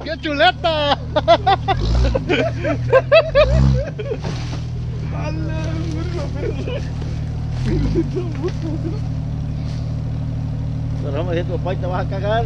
¡Qué chuleta! Pero vamos a decir, tu papá te vas a cagar.